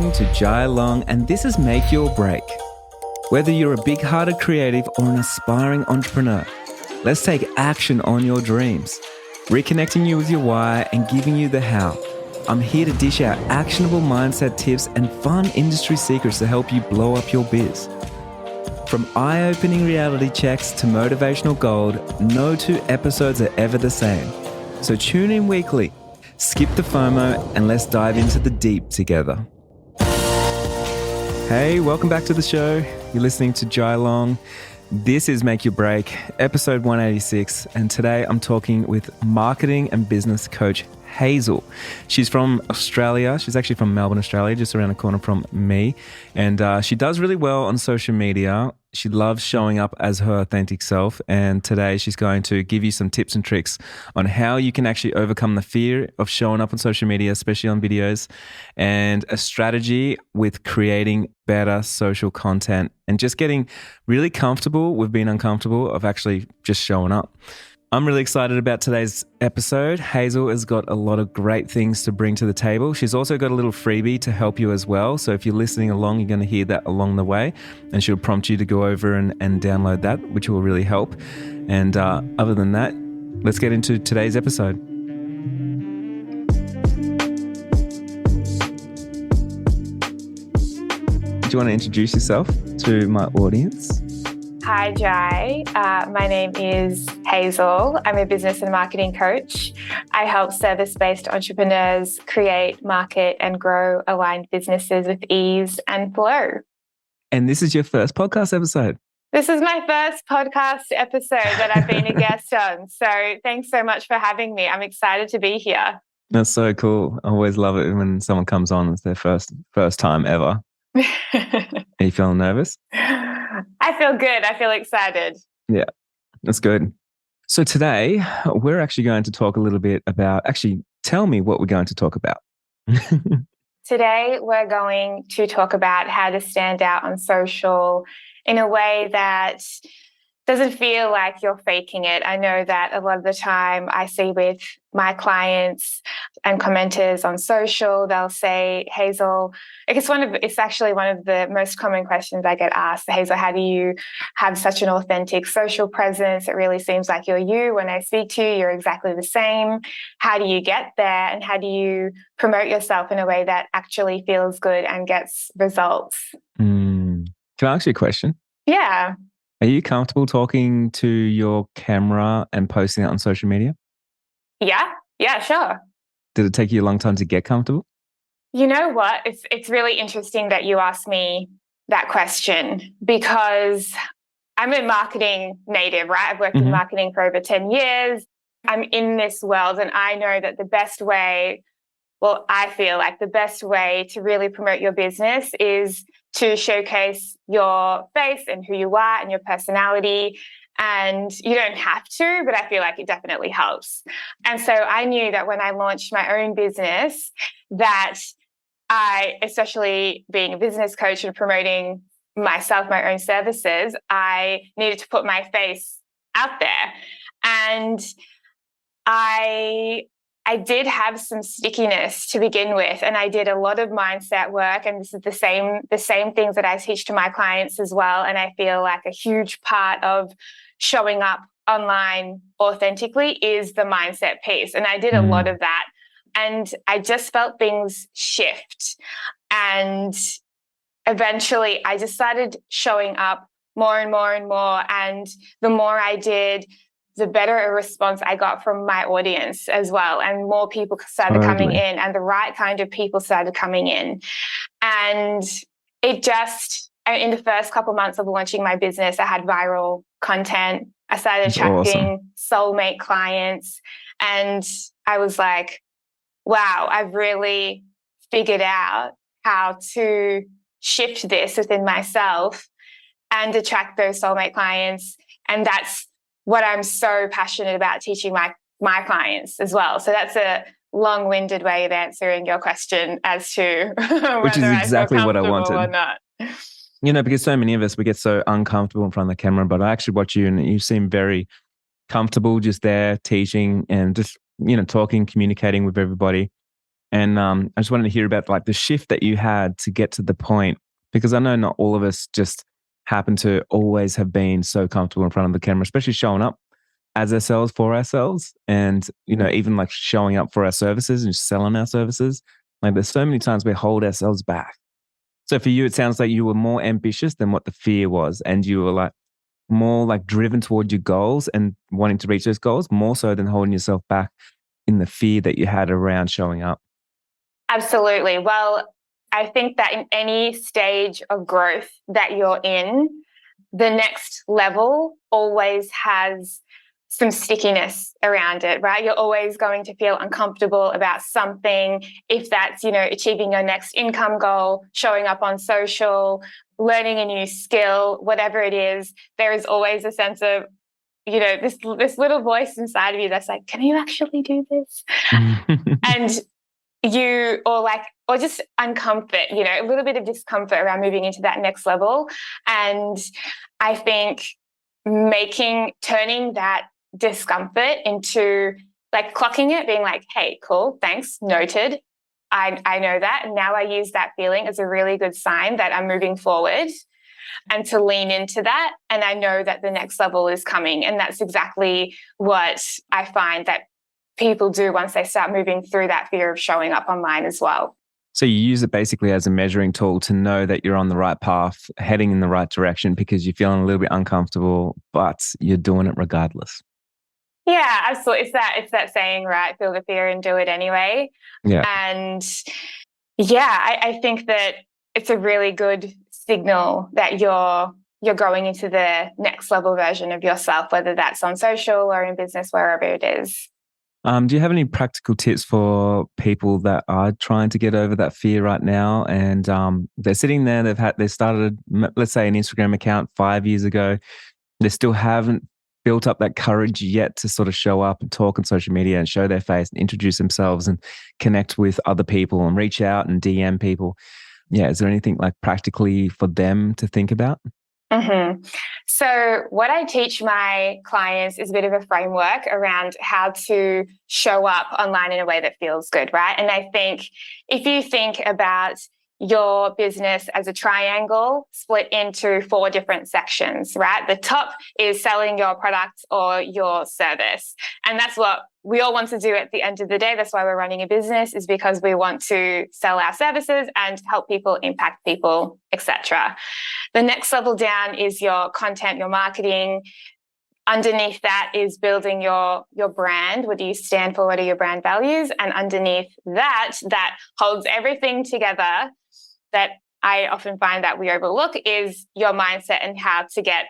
listening to Jai Long, and this is Make Your Break. Whether you're a big-hearted creative or an aspiring entrepreneur, let's take action on your dreams, reconnecting you with your why and giving you the how. I'm here to dish out actionable mindset tips and fun industry secrets to help you blow up your biz. From eye-opening reality checks to motivational gold, no two episodes are ever the same. So tune in weekly, skip the FOMO, and let's dive into the deep together. Hey, welcome back to the show. You're listening to Jai Long. This is Make Your Break, episode 186, and today I'm talking with marketing and business coach Hazal. She's from Australia. She's actually from Melbourne, Australia, just around the corner from me. And she does really well on social media. She loves showing up as her authentic self. And today she's going to give you some tips and tricks on how you can actually overcome the fear of showing up on social media, especially on videos, and a strategy with creating better social content and just getting really comfortable with being uncomfortable of actually just showing up. I'm really excited about today's episode. Hazal has got a lot of great things to bring to the table. She's also got a little freebie to help you as well. So if you're listening along, you're going to hear that along the way. And she'll prompt you to go over and download that, which will really help. And other than that, let's get into today's episode. Do you want to introduce yourself to my audience? Hi, Jai. My name is Hazal. I'm a business and marketing coach. I help service-based entrepreneurs create, market, and grow aligned businesses with ease and flow. And this is your first podcast episode. This is my first podcast episode that I've been a guest on. So thanks so much for having me. I'm excited to be here. That's so cool. I always love it when someone comes on. It's their first time ever. Are you feeling nervous? I feel good. I feel excited. Yeah, that's good. So today we're actually going to talk a little bit about, tell me what we're going to talk about. Today we're going to talk about how to stand out on social in a way that doesn't feel like you're faking it. I know that a lot of the time I see with my clients and commenters on social, they'll say, Hazal, it's actually one of the most common questions I get asked. Hazal, how do you have such an authentic social presence? It really seems like you're you. When I speak to you, you're exactly the same. How do you get there? And how do you promote yourself in a way that actually feels good and gets results? Can I ask you a question? Yeah. Are you comfortable talking to your camera and posting it on social media? Yeah, sure. Did it take you a long time to get comfortable? You know what? It's really interesting that you asked me that question because I'm a marketing native, right? I've worked in marketing for over 10 years. I'm in this world and I know that the best way, I feel like the best way to really promote your business is to showcase your face and who you are and your personality. And you don't have to, but I feel like it definitely helps. And so I knew that when I launched my own business, that especially being a business coach and promoting myself, my own services, I needed to put my face out there. And I did have some stickiness to begin with, and I did a lot of mindset work, and this is the same things that I teach to my clients as well. And I feel like a huge part of showing up online authentically is the mindset piece. And I did a lot of that, and I just felt things shift. And eventually I just started showing up more and more and more. And the more I did, the better a response I got from my audience as well. And more people started coming in, and the right kind of people started coming in. And it just, in the first couple of months of launching my business, I had viral content. I started attracting soulmate clients. And I was like, wow, I've really figured out how to shift this within myself and attract those soulmate clients. And that's what I'm so passionate about teaching my clients as well. So that's a long-winded way of answering your question as to which is exactly what I wanted or not. You know, because so many of us, we get so uncomfortable in front of the camera, but I actually watch you and you seem very comfortable just there teaching and just, talking, communicating with everybody. And I just wanted to hear about like the shift that you had to get to the point, because I know not all of us just happen to always have been so comfortable in front of the camera, especially showing up as ourselves for ourselves. And, even like showing up for our services and selling our services. Like there's so many times we hold ourselves back. So for you, it sounds like you were more ambitious than what the fear was. And you were like more like driven toward your goals and wanting to reach those goals more so than holding yourself back in the fear that you had around showing up. Absolutely. Well, I think that in any stage of growth that you're in, the next level always has some stickiness around it, right? You're always going to feel uncomfortable about something. If that's, achieving your next income goal, showing up on social, learning a new skill, whatever it is, there is always a sense of, this little voice inside of you that's like, can you actually do this? And or just uncomfort, a little bit of discomfort around moving into that next level. And I think turning that discomfort into like clocking it, being like, hey, cool, thanks, noted. I know that. And now I use that feeling as a really good sign that I'm moving forward, and to lean into that. And I know that the next level is coming. And that's exactly what I find that people do once they start moving through that fear of showing up online as well. So you use it basically as a measuring tool to know that you're on the right path, heading in the right direction because you're feeling a little bit uncomfortable, but you're doing it regardless. Yeah, absolutely. It's that saying, right? Feel the fear and do it anyway. Yeah. And I think that it's a really good signal that you're going into the next level version of yourself, whether that's on social or in business, wherever it is. Do you have any practical tips for people that are trying to get over that fear right now? And they're sitting there, they started, let's say, an Instagram account 5 years ago. They still haven't built up that courage yet to sort of show up and talk on social media and show their face and introduce themselves and connect with other people and reach out and DM people. Yeah, is there anything like practically for them to think about? Mm-hmm. So what I teach my clients is a bit of a framework around how to show up online in a way that feels good, right? And I think if you think about your business as a triangle split into 4 different sections, right? The top is selling your product or your service. And that's what we all want to do at the end of the day. That's why we're running a business, is because we want to sell our services and help people, impact people, etc. The next level down is your content, your marketing. Underneath that is building your brand. What do you stand for? What are your brand values? And underneath that holds everything together, that I often find that we overlook, is your mindset and how to get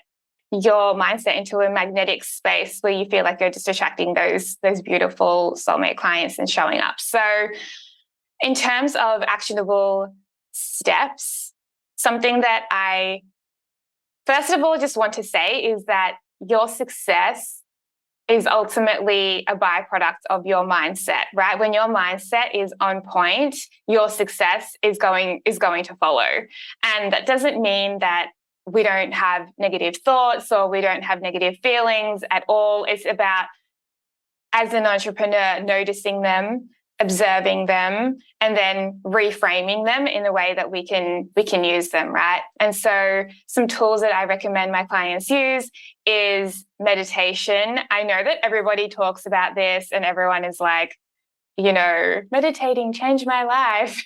your mindset into a magnetic space where you feel like you're just attracting those beautiful soulmate clients and showing up. So in terms of actionable steps, something that I first of all just want to say is that your success is ultimately a byproduct of your mindset, right? When your mindset is on point, your success is going to follow. And that doesn't mean that we don't have negative thoughts or we don't have negative feelings at all. It's about, as an entrepreneur, noticing them, observing them, and then reframing them in a way that we can use them, right? And so some tools that I recommend my clients use is meditation. I know that everybody talks about this and everyone is like, meditating changed my life.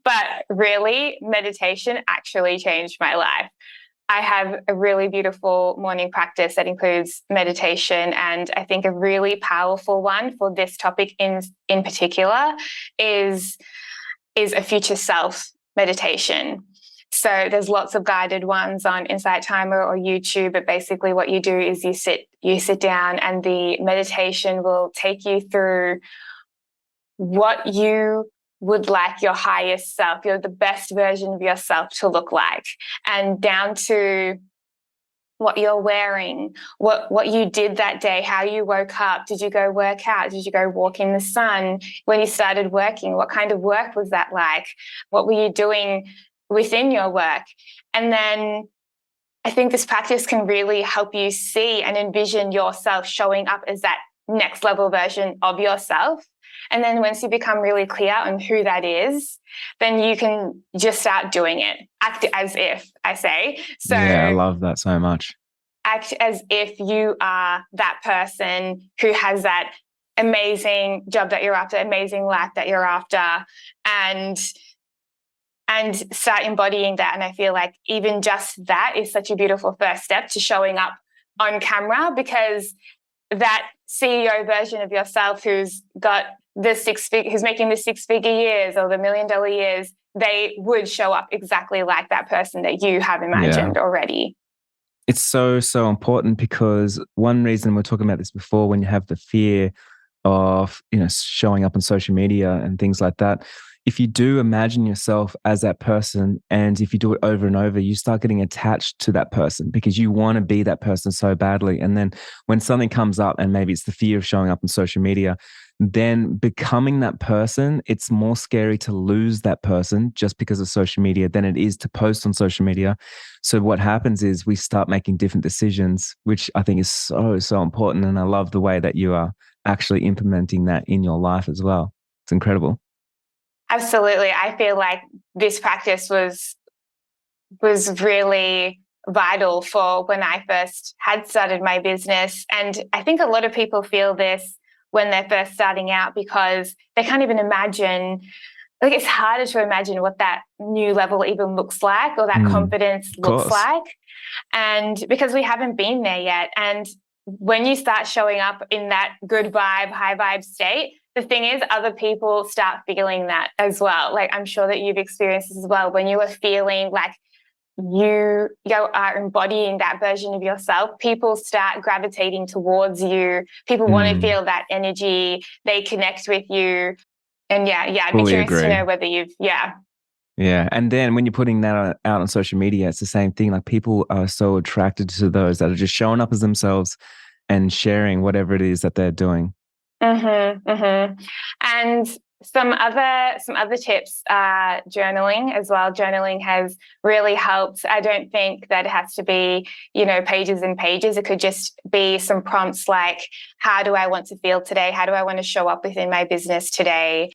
But really, meditation actually changed my life. I have a really beautiful morning practice that includes meditation, and I think a really powerful one for this topic in particular is a future self meditation. So there's lots of guided ones on Insight Timer or YouTube, but basically what you do is you sit down and the meditation will take you through what you would like your highest self, the best version of yourself to look like, and down to what you're wearing, what you did that day, how you woke up. Did you go work out? Did you go walk in the sun? When you started working, what kind of work was that like? What were you doing within your work? And then I think this practice can really help you see and envision yourself showing up as that next level version of yourself. And then once you become really clear on who that is, then you can just start doing it. Act as if, I say. So yeah, I love that so much. Act as if you are that person who has that amazing job that you're after, amazing life that you're after, and start embodying that. And I feel like even just that is such a beautiful first step to showing up on camera, because that CEO version of yourself who's got who's making the 6-figure years or the $1 million years, they would show up exactly like that person that you have imagined already. It's so, so important, because one reason, we're talking about this before, when you have the fear of, showing up on social media and things like that, if you do imagine yourself as that person, and if you do it over and over, you start getting attached to that person because you want to be that person so badly. And then when something comes up, and maybe it's the fear of showing up on social media, then becoming that person, it's more scary to lose that person just because of social media than it is to post on social media. So what happens is we start making different decisions, which I think is so, so important. And I love the way that you are actually implementing that in your life as well. It's incredible. Absolutely. I feel like this practice was really vital for when I first had started my business. And I think a lot of people feel this when they're first starting out, because they can't even imagine, like, it's harder to imagine what that new level even looks like, or that confidence looks like. And because we haven't been there yet. And when you start showing up in that good vibe, high vibe state, the thing is, other people start feeling that as well. Like, I'm sure that you've experienced this as well. When you are feeling like you are embodying that version of yourself, people start gravitating towards you. People want to feel that energy. They connect with you. And I'd be curious to know whether you've, Yeah. And then when you're putting that out on social media, it's the same thing. Like, people are so attracted to those that are just showing up as themselves and sharing whatever it is that they're doing. And some other tips are journaling as well. Journaling has really helped. I don't think that it has to be, pages and pages. It could just be some prompts like, how do I want to feel today? How do I want to show up within my business today?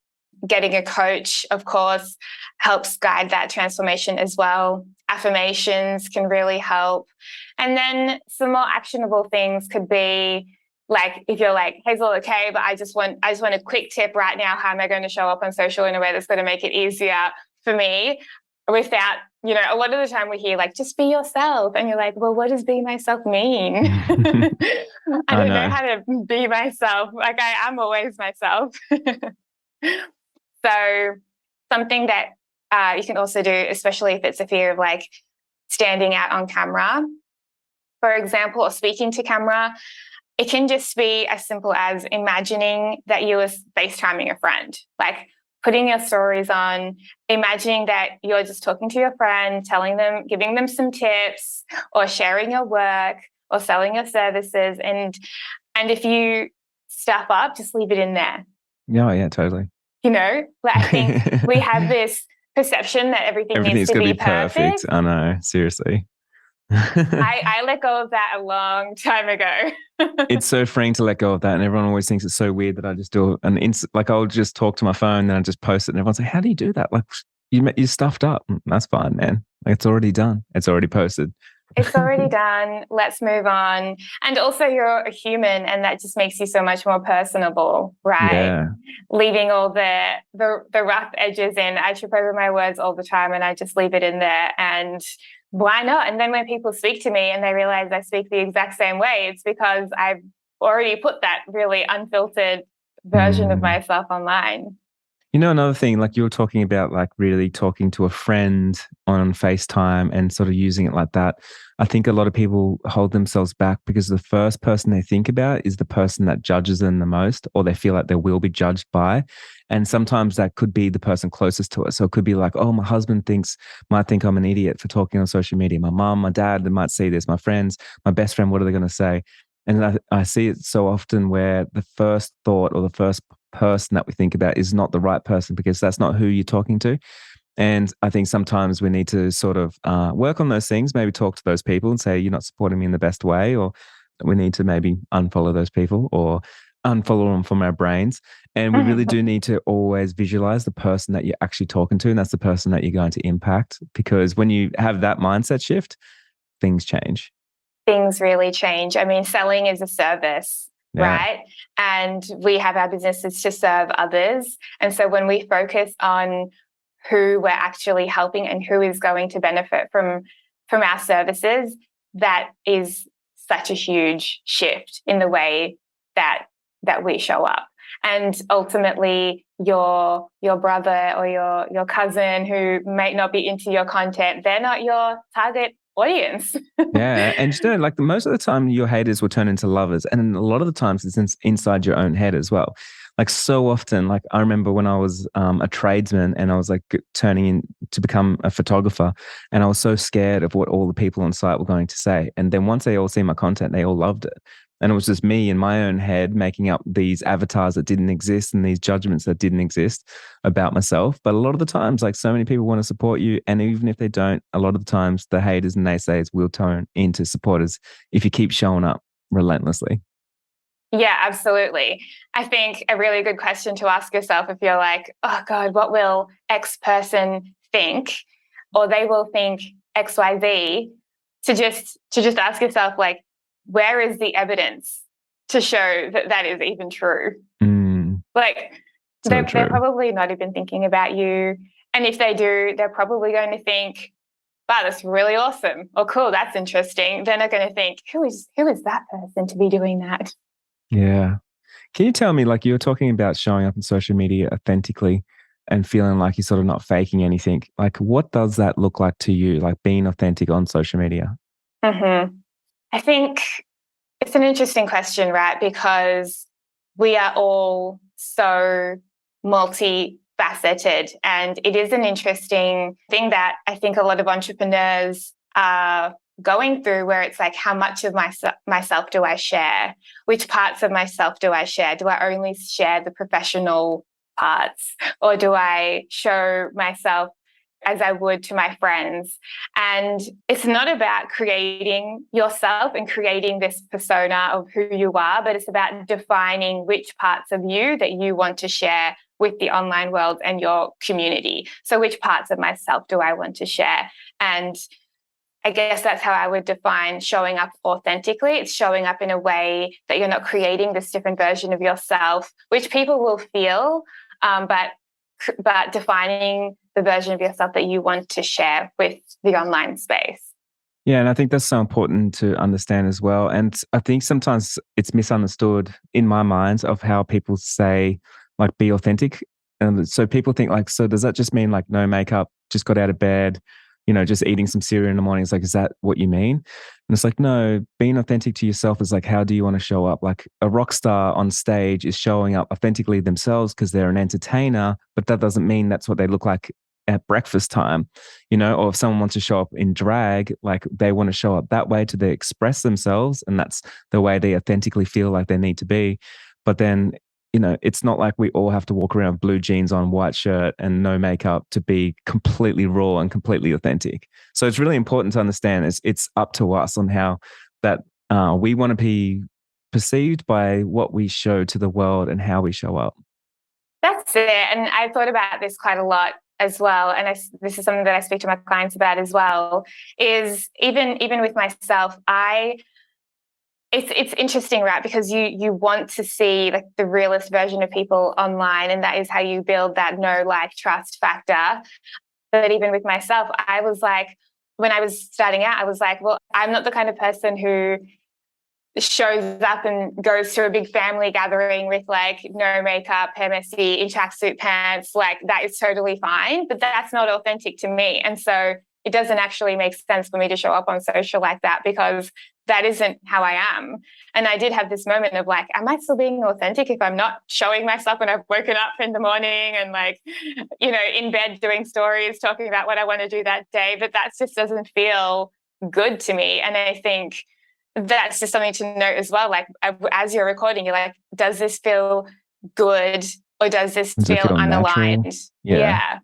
Getting a coach, of course, helps guide that transformation as well. Affirmations can really help. And then some more actionable things could be, like, if you're like, Hazel, okay, but I just want a quick tip right now. How am I going to show up on social in a way that's going to make it easier for me without, a lot of the time we hear like, just be yourself. And you're like, well, what does be myself mean? I don't know how to be myself. Like, I am always myself. So something that you can also do, especially if it's a fear of like standing out on camera, for example, or speaking to camera, it can just be as simple as imagining that you were FaceTiming a friend, like putting your stories on, imagining that you're just talking to your friend, telling them, giving them some tips, or sharing your work, or selling your services. And if you stuff up, just leave it in there. Yeah, totally. Like, I think we have this perception that everything needs to be perfect. I know, seriously. I let go of that a long time ago. It's so freeing to let go of that, and everyone always thinks it's so weird that I just do like, I'll just talk to my phone and I just post it, and everyone's like, how do you do that? Like, you stuffed up. That's fine, man. Like, it's already done. It's already posted. It's already done. Let's move on. And also, you're a human, and that just makes you so much more personable, right? Yeah. Leaving all the rough edges in. I trip over my words all the time, and I just leave it in there. And why not? And then when people speak to me and they realize I speak the exact same way, it's because I've already put that really unfiltered version of myself online. Another thing, like you were talking about, like really talking to a friend on FaceTime and sort of using it like that. I think a lot of people hold themselves back because the first person they think about is the person that judges them the most, or they feel like they will be judged by. And sometimes that could be the person closest to us. So it could be like, oh, my husband might think I'm an idiot for talking on social media. My mom, my dad, they might see this. My friends, my best friend, what are they going to say? And I see it so often where the first thought or the first person that we think about is not the right person, because that's not who you're talking to. And I think sometimes we need to sort of work on those things, maybe talk to those people and say, you're not supporting me in the best way, or we need to maybe unfollow those people, or unfollow them from our brains. And we really do need to always visualize the person that you're actually talking to. And that's the person that you're going to impact. Because when you have that mindset shift, things change. Things really change. I mean, selling is a service, right? And we have our businesses to serve others. And so when we focus on who we're actually helping and who is going to benefit from our services, that is such a huge shift in the way that we show up. And ultimately, your brother or your cousin who may not be into your content, they're not your target audience. Yeah. And like most of the time, your haters will turn into lovers. And a lot of the times it's inside your own head as well. Like so often, like I remember when I was a tradesman and I was like turning in to become a photographer, and I was so scared of what all the people on site were going to say. And then once they all see my content, they all loved it. And it was just me in my own head making up these avatars that didn't exist and these judgments that didn't exist about myself. But a lot of the times, like so many people want to support you. And even if they don't, a lot of the times the haters and naysayers will turn into supporters if you keep showing up relentlessly. Yeah, absolutely. I think a really good question to ask yourself if you're like, oh God, what will X person think? Or they will think XYZ, to just ask yourself, like, where is the evidence to show that that is even true? Like, So they're probably not even thinking about you. And if they do, they're probably going to think, wow, that's really awesome. Or cool, that's interesting. They're not going to think, who is that person to be doing that? Yeah. Can you tell me, like you were talking about showing up on social media authentically and feeling like you're sort of not faking anything. Like what does that look like to you, like being authentic on social media? I think it's an interesting question, right? Because we are all so multifaceted, and it is an interesting thing that I think a lot of entrepreneurs are going through, where it's like, how much of myself do I share? Which parts of myself do I share? Do I only share the professional parts, or do I show myself as I would to my friends? And it's not about creating yourself and creating this persona of who you are, but it's about defining which parts of you that you want to share with the online world and your community. So which parts of myself do I want to share? And I guess that's how I would define showing up authentically. It's showing up in a way that you're not creating this different version of yourself, which people will feel, but defining the version of yourself that you want to share with the online space. Yeah, and I think that's so important to understand as well. And I think sometimes it's misunderstood in my mind of how people say, like, be authentic. And so people think like, so does that just mean like no makeup, just got out of bed, just eating some cereal in the morning? It's like, is that what you mean? And it's like, no, being authentic to yourself is like, how do you want to show up? Like a rock star on stage is showing up authentically themselves because they're an entertainer, but that doesn't mean that's what they look like at breakfast time, or if someone wants to show up in drag, like they want to show up that way to express themselves. And that's the way they authentically feel like they need to be. But then, it's not like we all have to walk around with blue jeans on, white shirt and no makeup to be completely raw and completely authentic. So it's really important to understand it's up to us on how that we want to be perceived by what we show to the world and how we show up. That's it. And I've thought about this quite a lot as well. And this is something that I speak to my clients about as well, is even with myself, it's interesting, right? Because you want to see like the realist version of people online, and that is how you build that know, like, trust factor. But even with myself, I was like, when I was starting out, I was like, well, I'm not the kind of person who shows up and goes to a big family gathering with like no makeup, hair messy, in tracksuit pants. Like that is totally fine, but that's not authentic to me. And so it doesn't actually make sense for me to show up on social like that, because that isn't how I am. And I did have this moment of like, am I still being authentic if I'm not showing myself when I've woken up in the morning and like, in bed doing stories, talking about what I want to do that day? But that just doesn't feel good to me. And I think that's just something to note as well. Like as you're recording, you're like, does this feel good or does this feel unaligned? Yeah.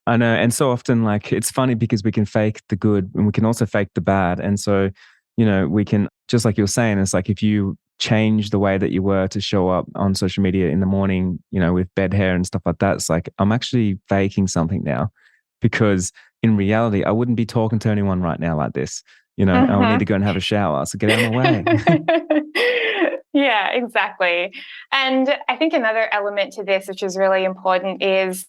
I know. And so often, like, it's funny because we can fake the good and we can also fake the bad. And so, we can, just like you're saying, it's like if you change the way that you were to show up on social media in the morning, with bed hair and stuff like that. It's like, I'm actually faking something now, because in reality, I wouldn't be talking to anyone right now like this. I would need to go and have a shower. So get out of my way. Yeah, exactly. And I think another element to this, which is really important, is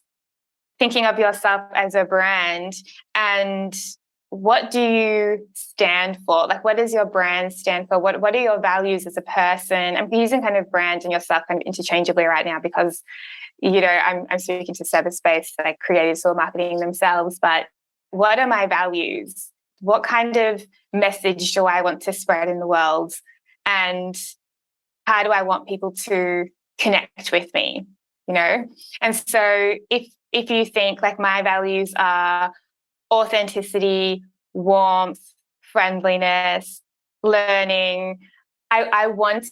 thinking of yourself as a brand, and what do you stand for? Like, what does your brand stand for? What are your values as a person? I'm using kind of brand and yourself kind of interchangeably right now because, I'm speaking to service-based, like creatives who are marketing themselves, but what are my values? What kind of message do I want to spread in the world? And how do I want people to connect with me? And so if you think like my values are authenticity, warmth, friendliness, learning, I want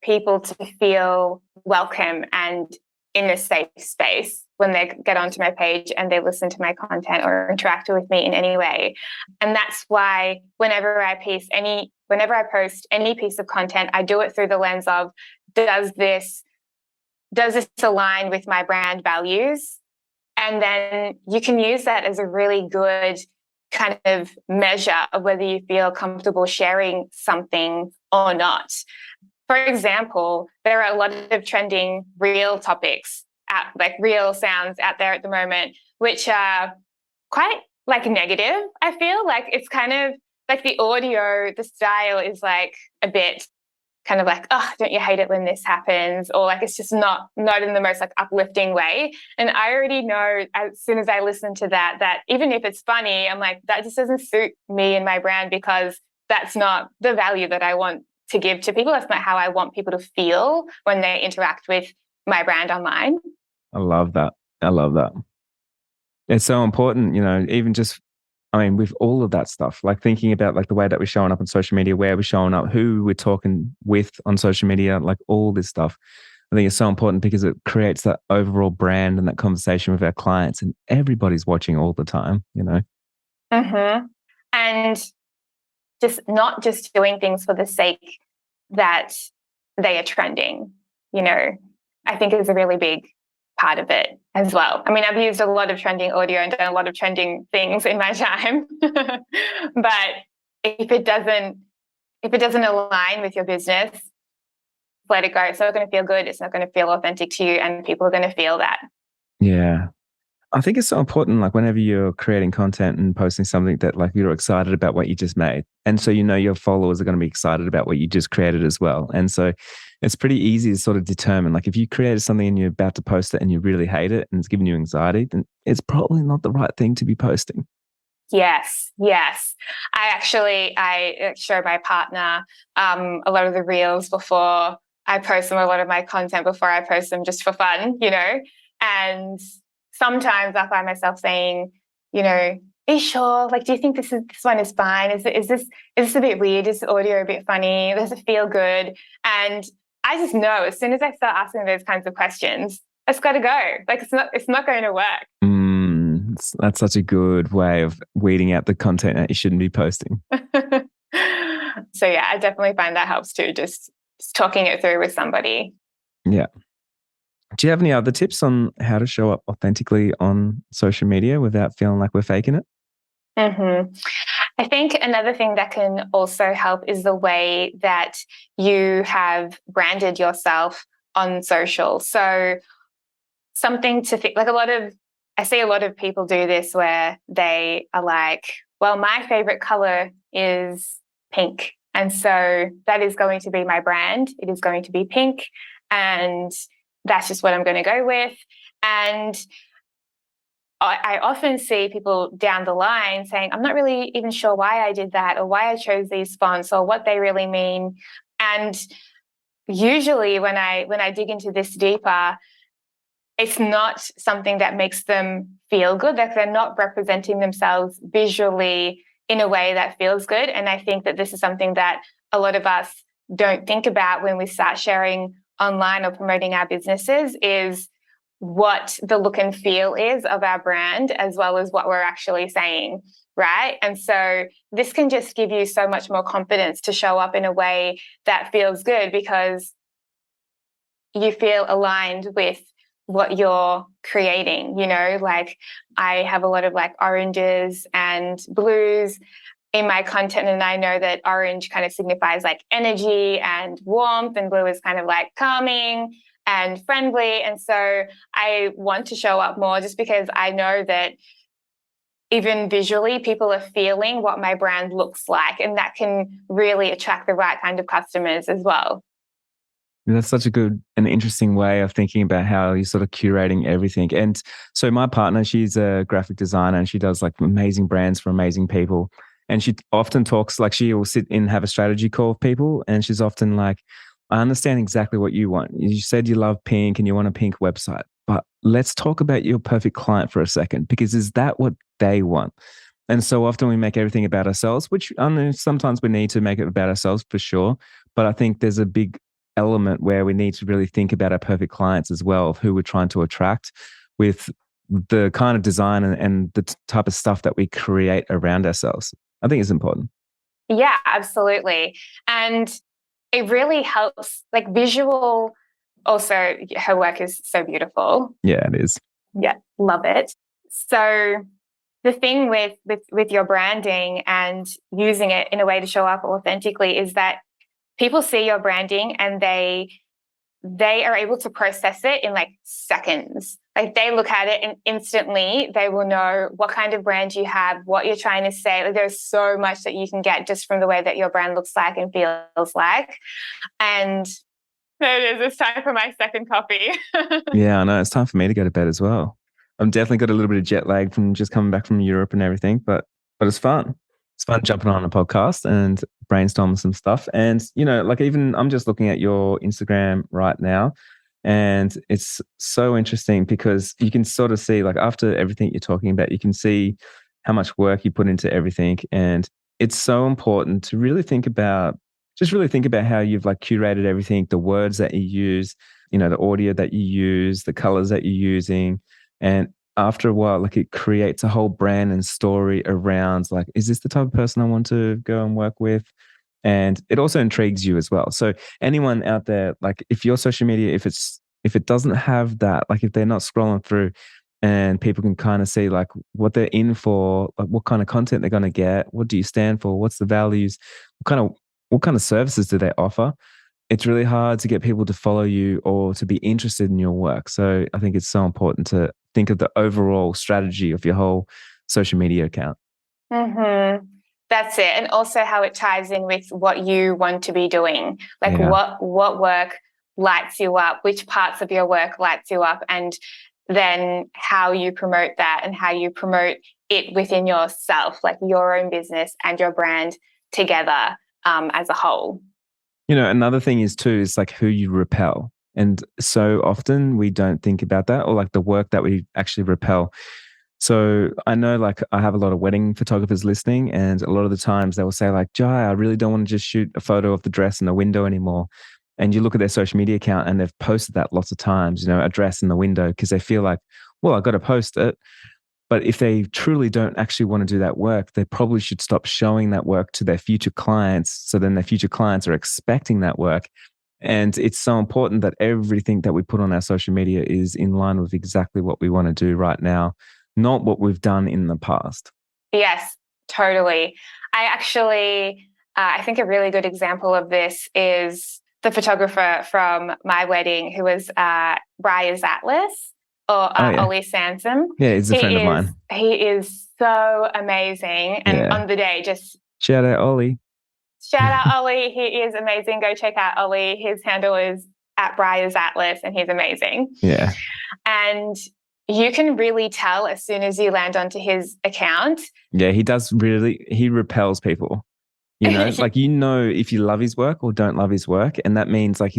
people to feel welcome and in a safe space when they get onto my page and they listen to my content or interact with me in any way. And that's why whenever I post any piece of content, I do it through the lens of, does this align with my brand values? And then you can use that as a really good kind of measure of whether you feel comfortable sharing something or not. For example, there are a lot of trending reel topics, like reel sounds out there at the moment, which are quite like negative. I feel like it's kind of like the audio, the style is like a bit kind of like, oh, don't you hate it when this happens? Or like, it's just not in the most like uplifting way. And I already know as soon as I listen to that even if it's funny, I'm like, that just doesn't suit me and my brand, because that's not the value that I want to give to people. That's not how I want people to feel when they interact with my brand online. I love that. It's so important, even just, with all of that stuff, like thinking about like the way that we're showing up on social media, where we're showing up, who we're talking with on social media, like all this stuff. I think it's so important because it creates that overall brand and that conversation with our clients, and everybody's watching all the time, Mm-hmm. And just not just doing things for the sake that they are trending, I think is a really big part of it as well. I've used a lot of trending audio and done a lot of trending things in my time, but if it doesn't align with your business, let it go. It's not going to feel good. It's not going to feel authentic to you, and people are going to feel that. Yeah. I think it's so important, like whenever you're creating content and posting something, that like you're excited about what you just made. And so, your followers are going to be excited about what you just created as well. And so it's pretty easy to sort of determine, like if you created something and you're about to post it and you really hate it and it's giving you anxiety, then it's probably not the right thing to be posting. Yes. I show my partner a lot of the reels before I post them, a lot of my content before I post them, just for fun, and sometimes I find myself saying, are you sure? Like, do you think this one is fine? Is this a bit weird? Is the audio a bit funny? Does it feel good? And I just know as soon as I start asking those kinds of questions, it's got to go. Like, it's not going to work. That's such a good way of weeding out the content that you shouldn't be posting. So yeah, I definitely find that helps too. Just talking it through with somebody. Yeah. Do you have any other tips on how to show up authentically on social media without feeling like we're faking it? Mm-hmm. I think another thing that can also help is the way that you have branded yourself on social. So something to think, like I see a lot of people do this where they are like, well, my favorite color is pink. And so that is going to be my brand. It is going to be pink. And that's just what I'm going to go with. And I often see people down the line saying, I'm not really even sure why I did that or why I chose these fonts or what they really mean. And usually when I dig into this deeper, it's not something that makes them feel good. Like they're not representing themselves visually in a way that feels good. And I think that this is something that a lot of us don't think about when we start sharing online or promoting our businesses, is what the look and feel is of our brand as well as what we're actually saying, right? And so this can just give you so much more confidence to show up in a way that feels good because you feel aligned with what you're creating, like I have a lot of like oranges and blues in my content, and I know that orange kind of signifies like energy and warmth, and blue is kind of like calming and friendly. And so I want to show up more just because I know that even visually people are feeling what my brand looks like, and that can really attract the right kind of customers as well. That's such a good and interesting way of thinking about how you're sort of curating everything. And so my partner, she's a graphic designer and she does like amazing brands for amazing people. And she often talks like she will sit in, have a strategy call with people. And she's often like, I understand exactly what you want. You said you love pink and you want a pink website, but let's talk about your perfect client for a second, because is that what they want? And so often we make everything about ourselves, which I know sometimes we need to make it about ourselves for sure. But I think there's a big element where we need to really think about our perfect clients as well, of who we're trying to attract with the kind of design and the type of stuff that we create around ourselves. I think it's important. Yeah, absolutely. And it really helps, like visual. Also, her work is so beautiful. Yeah, it is. Yeah, love it. So the thing with your branding and using it in a way to show up authentically is that people see your branding and they are able to process it in like seconds. Like they look at it and instantly they will know what kind of brand you have, what you're trying to say. Like there's so much that you can get just from the way that your brand looks like and feels like. And there it is. It's time for my second coffee. Yeah, I know. It's time for me to go to bed as well. I'm definitely got a little bit of jet lag from just coming back from Europe and everything, but it's fun. It's fun jumping on a podcast and brainstorming some stuff. And, like even I'm just looking at your Instagram right now, and it's so interesting because you can sort of see, like after everything you're talking about, you can see how much work you put into everything. And it's so important to really think about how you've like curated everything, the words that you use, the audio that you use, the colors that you're using. And after a while, like it creates a whole brand and story around like, is this the type of person I want to go and work with? And it also intrigues you as well. So anyone out there, like if your social media, if it doesn't have that, like if they're not scrolling through and people can kind of see like what they're in for, like what kind of content they're going to get, what do you stand for, what's the values, what kind of services do they offer? It's really hard to get people to follow you or to be interested in your work. So I think it's so important to think of the overall strategy of your whole social media account. Mm-hmm. That's it. And also how it ties in with what you want to be doing. Like what work lights you up, which parts of your work lights you up, and then how you promote that and how you promote it within yourself, like your own business and your brand together as a whole. Another thing is like who you repel. And so often we don't think about that, or like the work that we actually repel. So I know like I have a lot of wedding photographers listening, and a lot of the times they will say like, Jai, I really don't want to just shoot a photo of the dress in the window anymore. And you look at their social media account and they've posted that lots of times, a dress in the window, because they feel like, well, I got to post it. But if they truly don't actually want to do that work, they probably should stop showing that work to their future clients. So then their future clients are expecting that work. And it's so important that everything that we put on our social media is in line with exactly what we want to do right now, not what we've done in the past. Yes, totally. I think a really good example of this is the photographer from my wedding who was Briar's Atlas. Or Ollie Sansom. Yeah, he's a friend of mine. He is so amazing. And on the day, just... Shout out Ollie. Shout out Ollie. He is amazing. Go check out Ollie. His handle is @Briar's Atlas and he's amazing. Yeah. And you can really tell as soon as you land onto his account. Yeah, he repels people. Like, if you love his work or don't love his work. And that means like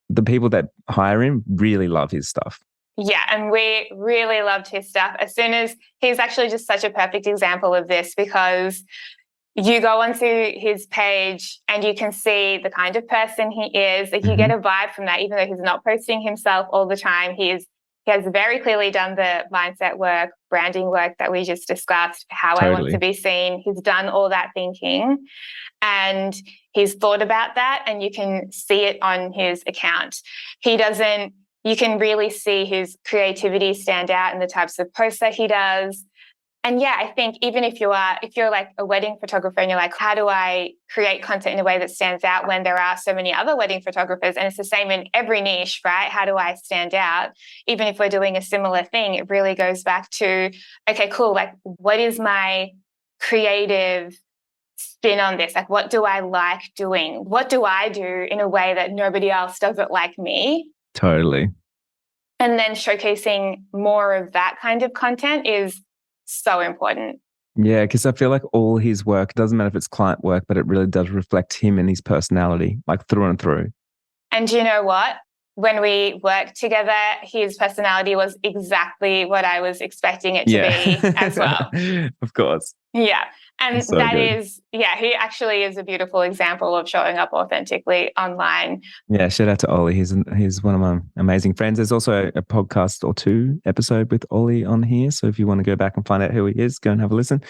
the people that hire him really love his stuff. Yeah, and we really loved his stuff. As soon as he's actually just such a perfect example of this, because you go onto his page and you can see the kind of person he is. Like you get a vibe from that, even though he's not posting himself all the time. He is He has very clearly done the mindset work, branding work that we just discussed, how I want to be seen. He's done all that thinking and he's thought about that, and you can see it on his account. You can really see his creativity stand out in the types of posts that he does. And yeah, I think even if you're like a wedding photographer and you're like, how do I create content in a way that stands out when there are so many other wedding photographers? And it's the same in every niche, right? How do I stand out? Even if we're doing a similar thing, it really goes back to, okay, cool. Like, what is my creative spin on this? Like, what do I like doing? What do I do in a way that nobody else does it like me? Totally. And then showcasing more of that kind of content is so important. Yeah, because I feel like all his work, doesn't matter if it's client work, but it really does reflect him and his personality, like through and through. And you know what? When we worked together, his personality was exactly what I was expecting it to be as well. Of course. Yeah. And so that good. is, he actually is a beautiful example of showing up authentically online. Yeah, shout out to Ollie. He's one of my amazing friends. There's also a podcast or 2 episode with Ollie on here. So if you want to go back and find out who he is, go and have a listen.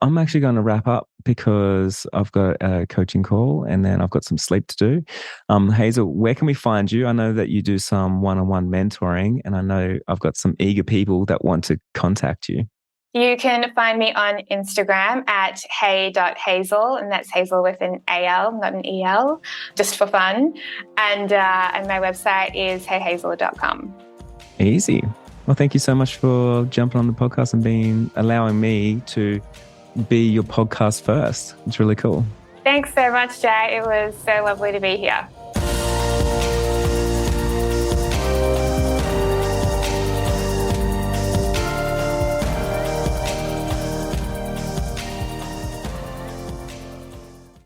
I'm actually going to wrap up because I've got a coaching call and then I've got some sleep to do. Hazal, where can we find you? I know that you do some one-on-one mentoring, and I know I've got some eager people that want to contact you. You can find me on Instagram at hey.hazal, and that's Hazal with an AL, not an EL, just for fun. And my website is heyhazal.com. Easy. Well, thank you so much for jumping on the podcast and allowing me to be your podcast first. It's really cool. Thanks so much, Jay. It was so lovely to be here.